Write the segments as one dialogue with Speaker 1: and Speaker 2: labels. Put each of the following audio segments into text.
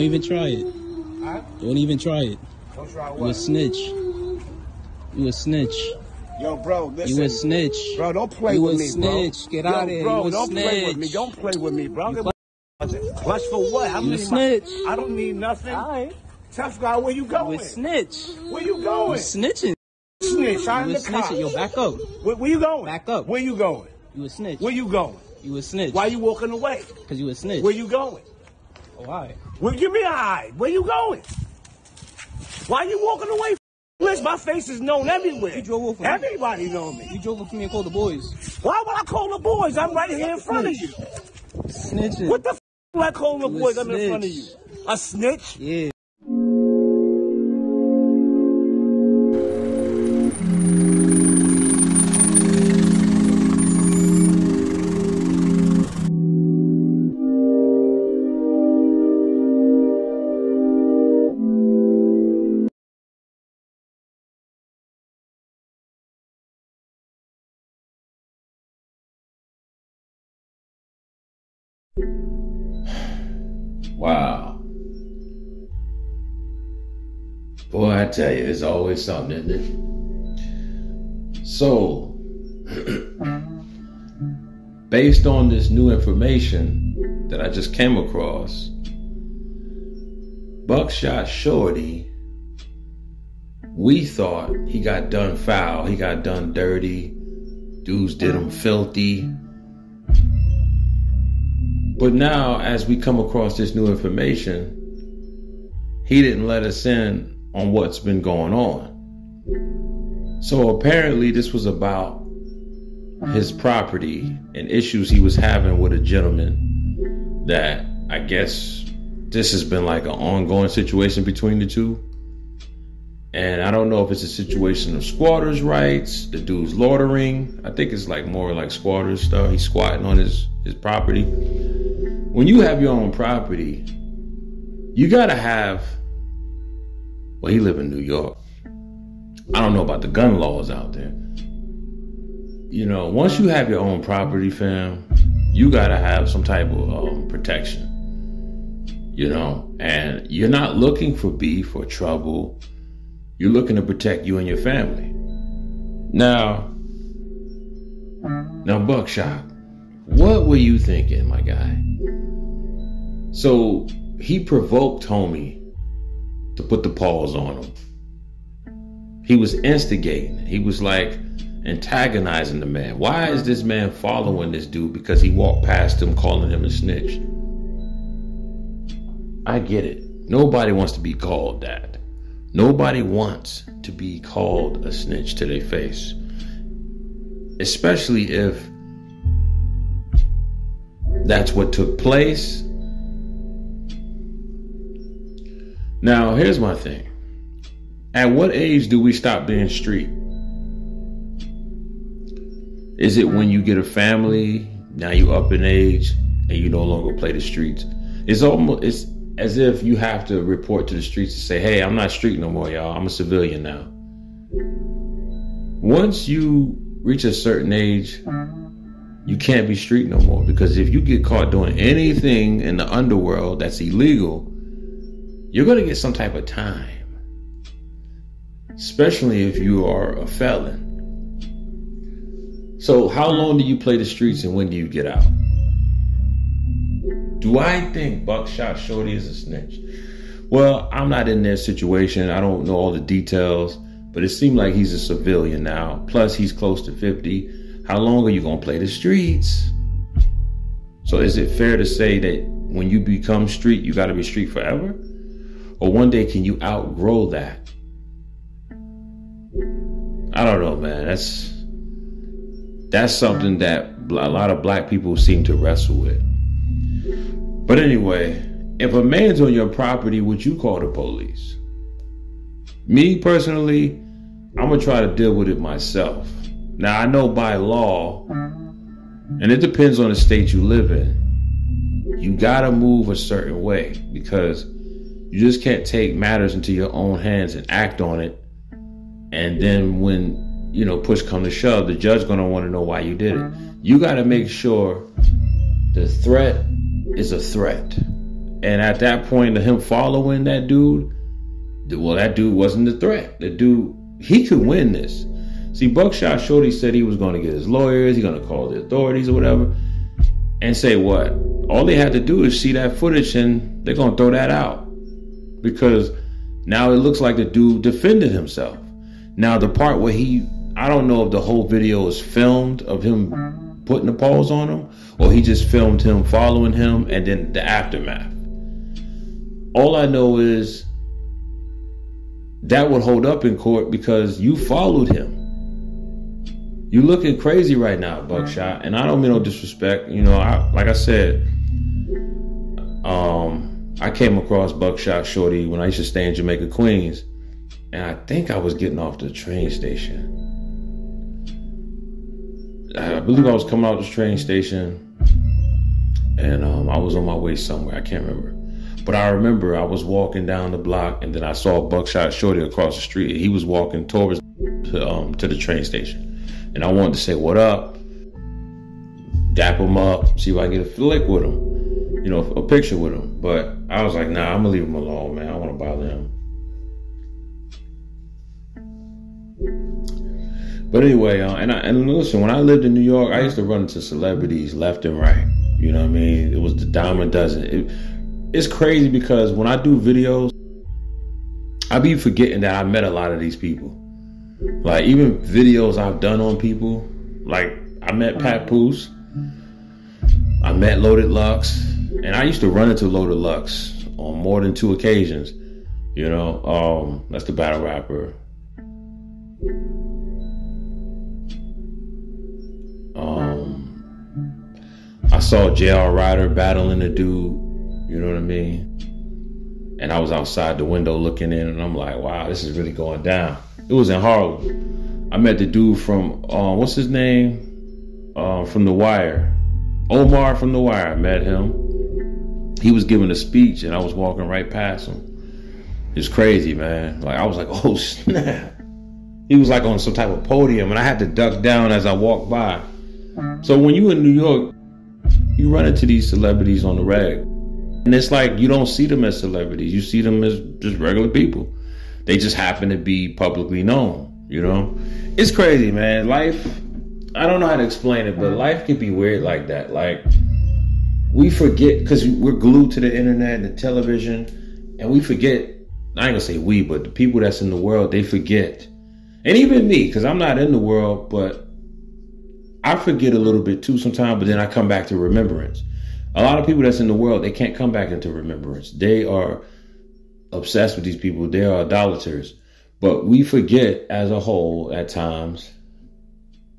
Speaker 1: Don't even try it.
Speaker 2: Huh?
Speaker 1: Don't even try it.
Speaker 2: Don't try what?
Speaker 1: You a snitch. You a snitch.
Speaker 2: Yo, bro, listen.
Speaker 1: You a snitch.
Speaker 2: Bro, don't play with me, bro.
Speaker 1: You a snitch. Get out of here.
Speaker 2: Bro,
Speaker 1: You a
Speaker 2: don't
Speaker 1: snitch.
Speaker 2: play with me. Don't play with me, bro. Clutch for what?
Speaker 1: You a snitch.
Speaker 2: I don't need nothing.
Speaker 1: All right.
Speaker 2: Tough guy, where you going?
Speaker 1: You a snitch.
Speaker 2: Where you going?
Speaker 1: You snitching.
Speaker 2: Snitch. I'm
Speaker 1: You
Speaker 2: the
Speaker 1: a snitch.
Speaker 2: cop.
Speaker 1: Yo, back up.
Speaker 2: Where you going?
Speaker 1: Back up.
Speaker 2: Where you going?
Speaker 1: You a snitch.
Speaker 2: Where you going?
Speaker 1: You a snitch.
Speaker 2: Why you walking away?
Speaker 1: Because you a snitch.
Speaker 2: Where you going?
Speaker 1: Oh, all right.
Speaker 2: Well, give me a eye. Where you going? Why you walking away? Liz, my face is known everywhere.
Speaker 1: You drove over me.
Speaker 2: Everybody know me.
Speaker 1: You drove up to me and called the boys.
Speaker 2: Why would I call the boys? I'm right here in front of you.
Speaker 1: Snitching.
Speaker 2: What the would I call the
Speaker 1: You a
Speaker 2: boys? I'm in front of you.
Speaker 1: snitch.
Speaker 2: A snitch?
Speaker 1: Yeah.
Speaker 3: Wow. Boy, I tell you, it's always something, isn't it? So, based on this new information that I just came across, Buckshot Shorty, we thought he got done foul, he got done dirty, dudes did him filthy. But now, as we come across this new information, he didn't let us in on what's been going on. So apparently this was about his property and issues he was having with a gentleman that I guess this has been like an ongoing situation between the two. And I don't know if it's a situation of squatters' rights, the dude's loitering. I think it's like more like squatters stuff. He's squatting on his property. When you have your own property, you gotta have, well, he live in New York. I don't know about the gun laws out there. You know, once you have your own property, fam, you gotta have some type of protection. You know, and you're not looking for beef or trouble. You're looking to protect you and your family. Now, Buckshot, what were you thinking, my guy? So he provoked homie to put the paws on him. He was instigating. He was like antagonizing the man. Why is this man following this dude? Because he walked past him calling him a snitch. I get it. Nobody wants to be called that. Nobody wants to be called a snitch to their face. Especially if that's what took place. Now, here's my thing. At what age do we stop being street? Is it when you get a family, now you up in age, and you no longer play the streets? It's as if you have to report to the streets and say, hey, I'm not street no more, y'all. I'm a civilian now. Once you reach a certain age, you can't be street no more, because if you get caught doing anything in the underworld that's illegal, you're going to get some type of time, especially if you are a felon. So how long do you play the streets and when do you get out? Do I think Buckshot Shorty is a snitch? Well, I'm not in their situation. I don't know all the details, but it seemed like he's a civilian now. Plus, he's close to 50. How long are you going to play the streets? So is it fair to say that when you become street, you got to be street forever? Or one day, can you outgrow that? I don't know, man. That's something that a lot of black people seem to wrestle with. But anyway, if a man's on your property, would you call the police? Me personally, I'm going to try to deal with it myself. Now, I know by law, and it depends on the state you live in, you got to move a certain way, because you just can't take matters into your own hands and act on it. And then when, push come to shove, the judge going to want to know why you did it. You got to make sure the threat is a threat. And at that point of him following that dude, well, that dude wasn't the threat. The dude, he could win this. See, Buckshot Shorty said he was going to get his lawyers, he's going to call the authorities or whatever, and say what? All they had to do is see that footage and they're going to throw that out. Because now it looks like the dude defended himself. Now the part where I don't know if the whole video is filmed of him putting the paws on him, or he just filmed him following him and then the aftermath. All I know is that would hold up in court because you followed him. You looking crazy right now, Buckshot, and I don't mean no disrespect. You know, like I said, I came across Buckshot Shorty when I used to stay in Jamaica, Queens, and I think I was getting off the train station. I believe I was coming out the train station, and I was on my way somewhere. I can't remember. But I remember I was walking down the block, and then I saw Buckshot Shorty across the street. He was walking towards to the train station. And I wanted to say, what up? Dap him up, see if I can get a flick with him. You know, a picture with him. But I was like, nah, I'm going to leave him alone, man. I don't want to bother him. But anyway, and listen, when I lived in New York, I used to run into celebrities left and right. You know what I mean? It was the dime a dozen. It's crazy because when I do videos, I be forgetting that I met a lot of these people. Like even videos I've done on people, like I met Papoose, I met Loaded Lux, and I used to run into Loaded Lux on more than 2 occasions. You know, that's the battle rapper. I saw JR Ryder battling a dude, you know what I mean? And I was outside the window looking in, and I'm like, wow, this is really going down. It was in Harlem. I met the dude from, what's his name? From The Wire. Omar from The Wire. I met him. He was giving a speech, and I was walking right past him. It's crazy, man. Like, I was like, oh, snap. He was like on some type of podium, and I had to duck down as I walked by. So when you in New York, you run into these celebrities on the reg. And it's like you don't see them as celebrities. You see them as just regular people. They just happen to be publicly known, you know? It's crazy, man. Life, I don't know how to explain it, but life can be weird like that. Like, we forget, because we're glued to the internet and the television, and we forget, I ain't gonna say we, but the people that's in the world, they forget. And even me, because I'm not in the world, but I forget a little bit too sometimes, but then I come back to remembrance. A lot of people that's in the world, they can't come back into remembrance. They are obsessed with these people. They are idolaters. But we forget as a whole at times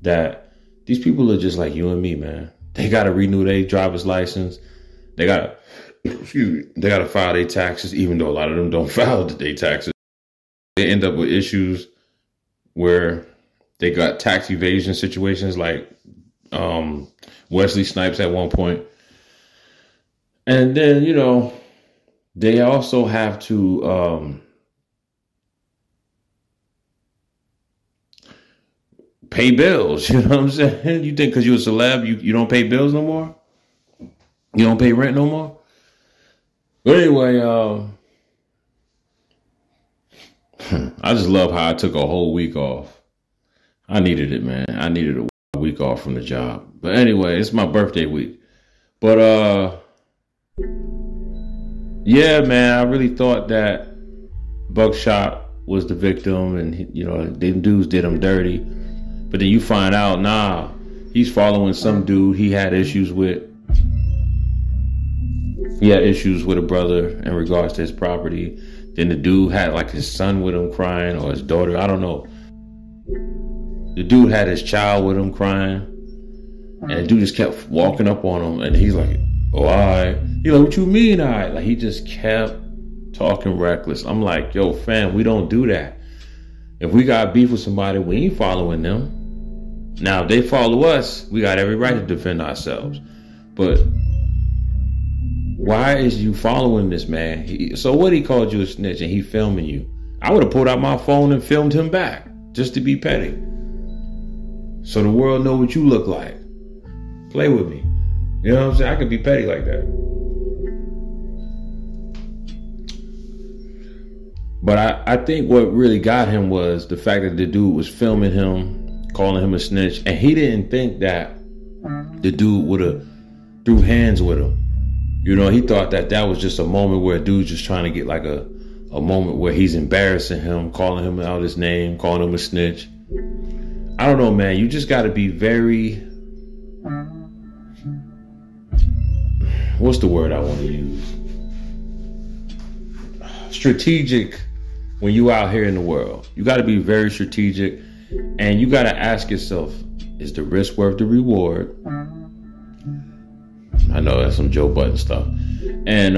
Speaker 3: that these people are just like you and me, man. They got to renew their driver's license. They got to file their taxes, even though a lot of them don't file their taxes. They end up with issues where they got tax evasion situations like Wesley Snipes at one point. And then, you know, they also have to pay bills. You know what I'm saying? You think because you're a celeb, you don't pay bills no more? You don't pay rent no more? But anyway, I just love how I took a whole week off. I needed it, man. I needed a week off from the job. But anyway, it's my birthday week. But yeah, man, I really thought that Buckshot was the victim and, you know, them dudes did him dirty. But then you find out, nah, he's following some dude he had issues with. He had issues with a brother in regards to his property. Then the dude had like his son with him crying, or his daughter, I don't know. The dude had his child with him crying. And the dude just kept walking up on him, and he's like, oh, all right. He's like, what you mean, all right? Like, he just kept talking reckless. I'm like, yo, fam, we don't do that. If we got beef with somebody, we ain't following them. Now, if they follow us, we got every right to defend ourselves. But why is you following this man? So what, he called you a snitch and he filming you? I would have pulled out my phone and filmed him back just to be petty. So the world know what you look like. Play with me. You know what I'm saying? I could be petty like that. But I think what really got him was the fact that the dude was filming him, calling him a snitch, and he didn't think that the dude would have threw hands with him. You know, he thought that that was just a moment where a dude's just trying to get like a moment where he's embarrassing him, calling him out his name, calling him a snitch. I don't know, man. You just got to be very, what's the word I want to use? Strategic when you out here in the world. You got to be very strategic, and you got to ask yourself, is the risk worth the reward? I know that's some Joe Budden stuff. And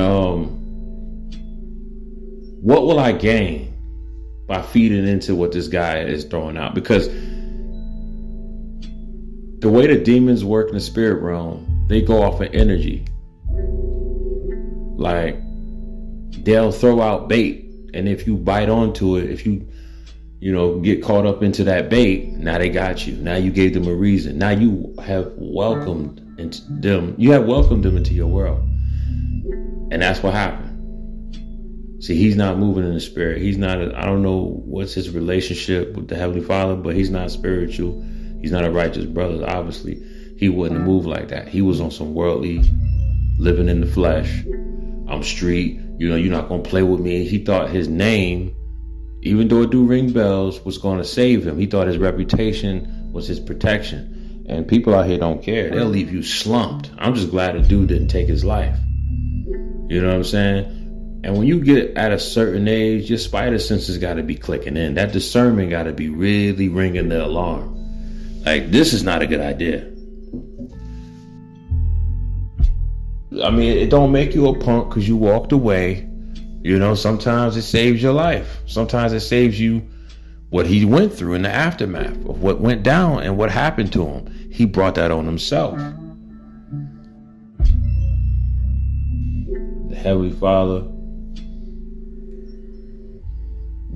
Speaker 3: what will I gain by feeding into what this guy is throwing out? Because the way the demons work in the spirit realm, they go off of energy. Like, they'll throw out bait, and if you bite onto it, if you get caught up into that bait, now they got you. Now you gave them a reason. Now you have welcomed them. You have welcomed them into your world, and that's what happened. See, he's not moving in the spirit. He's not. I don't know what's his relationship with the Heavenly Father, but he's not spiritual. He's not a righteous brother. Obviously, he wouldn't move like that. He was on some worldly, living in the flesh. I'm street. You're not gonna play with me. He thought his name, even though it do ring bells, was gonna save him. He thought his reputation was his protection. And people out here don't care. They'll leave you slumped. I'm just glad a dude didn't take his life. You know what I'm saying? And when you get at a certain age, your spider senses got to be clicking in. That discernment got to be really ringing the alarm. Like, this is not a good idea. I mean, it don't make you a punk because you walked away. Sometimes it saves your life. Sometimes it saves you what he went through in the aftermath of what went down and what happened to him. He brought that on himself. The Heavenly Father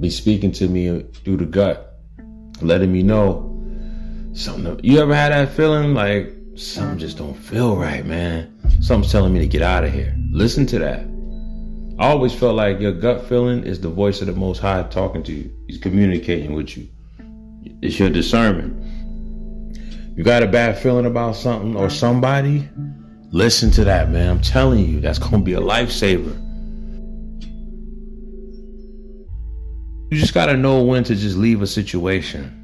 Speaker 3: be speaking to me through the gut, letting me know something. You ever had that feeling like something just don't feel right, man? Something's telling me to get out of here. Listen to that. I always felt like your gut feeling is the voice of the Most High talking to you. He's communicating with you. It's your discernment. You got a bad feeling about something or somebody, listen to that, man. I'm telling you, that's going to be a lifesaver. You just got to know when to just leave a situation.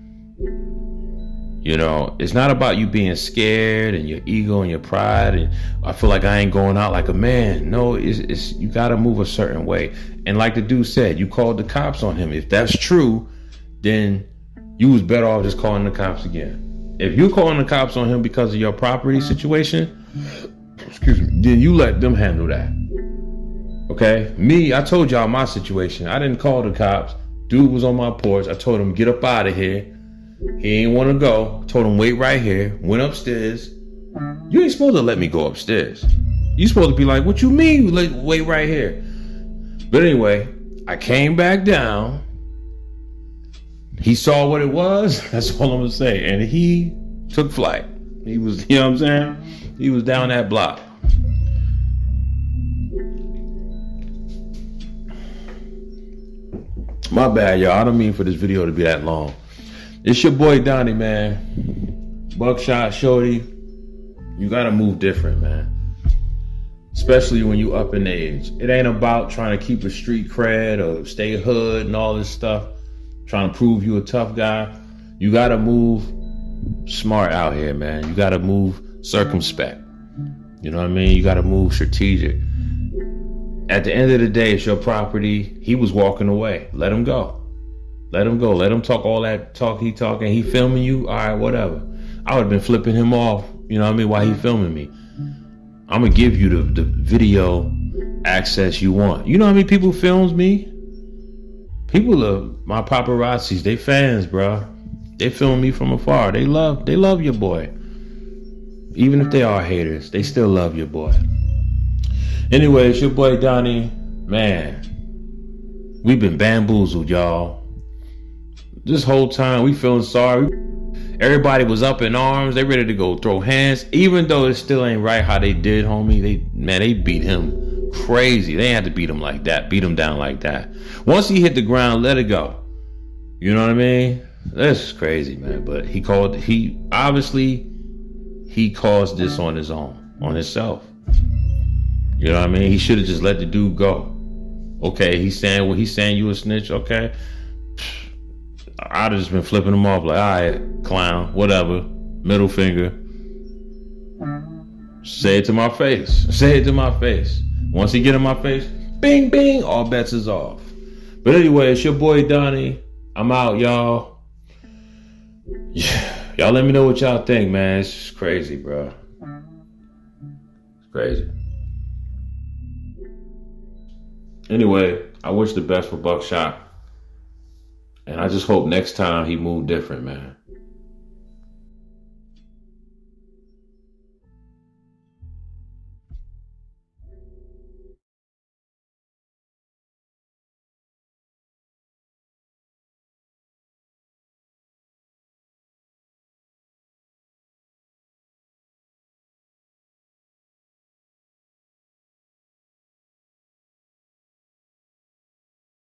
Speaker 3: It's not about you being scared and your ego and your pride and I feel like I ain't going out like a man. No, it's you got to move a certain way. And like the dude said, you called the cops on him. If that's true, then you was better off just calling the cops again. If you calling the cops on him because of your property situation, then you let them handle that. Okay? Me, I told y'all my situation. I didn't call the cops. Dude was on my porch. I told him, get up out of here. He ain't want to go. Told him, wait right here. Went upstairs. You ain't supposed to let me go upstairs. You supposed to be like, what you mean? Wait right here. But anyway, I came back down. He saw what it was. That's all I'm going to say. And he took flight. He was, you know what I'm saying? He was down that block. My bad, y'all. I don't mean for this video to be that long. It's your boy Donnie, man. Buckshot, Shorty. You gotta move different, man. Especially when you up in age. It ain't about trying to keep a street cred or stay hood and all this stuff. Trying to prove you a tough guy. You gotta move smart out here, man. You gotta move circumspect. You know what I mean? You gotta move strategic. At the end of the day, it's your property. He was walking away. Let him go. Let him go. Let him talk all that talk he talking. He filming you? All right, whatever. I would have been flipping him off, you know what I mean, while he filming me. I'm going to give you the video access you want. You know how many people films me? People are my paparazzis. They fans, bro. They film me from afar. They love your boy. Even if they are haters, they still love your boy. Anyway, it's your boy Donnie. Man, we've been bamboozled, y'all. This whole time we feeling sorry. Everybody was up in arms. They ready to go throw hands. Even though it still ain't right how they did, homie. They beat him crazy. They had to beat him like that, beat him down like that. Once he hit the ground, let it go. You know what I mean? That's crazy, man. But he caused this on his own, on himself. You know what I mean? He should have just let the dude go. Okay, he's saying you a snitch, okay? I'd have just been flipping him off like, all right, clown, whatever, middle finger. Say it to my face. Say it to my face. Once he get in my face, bing, bing, all bets is off. But anyway, it's your boy Donnie. I'm out, y'all. Yeah. Y'all let me know what y'all think, man. It's just crazy, bro. It's crazy. Anyway, I wish the best for Buckshot. And I just hope next time he move different, man.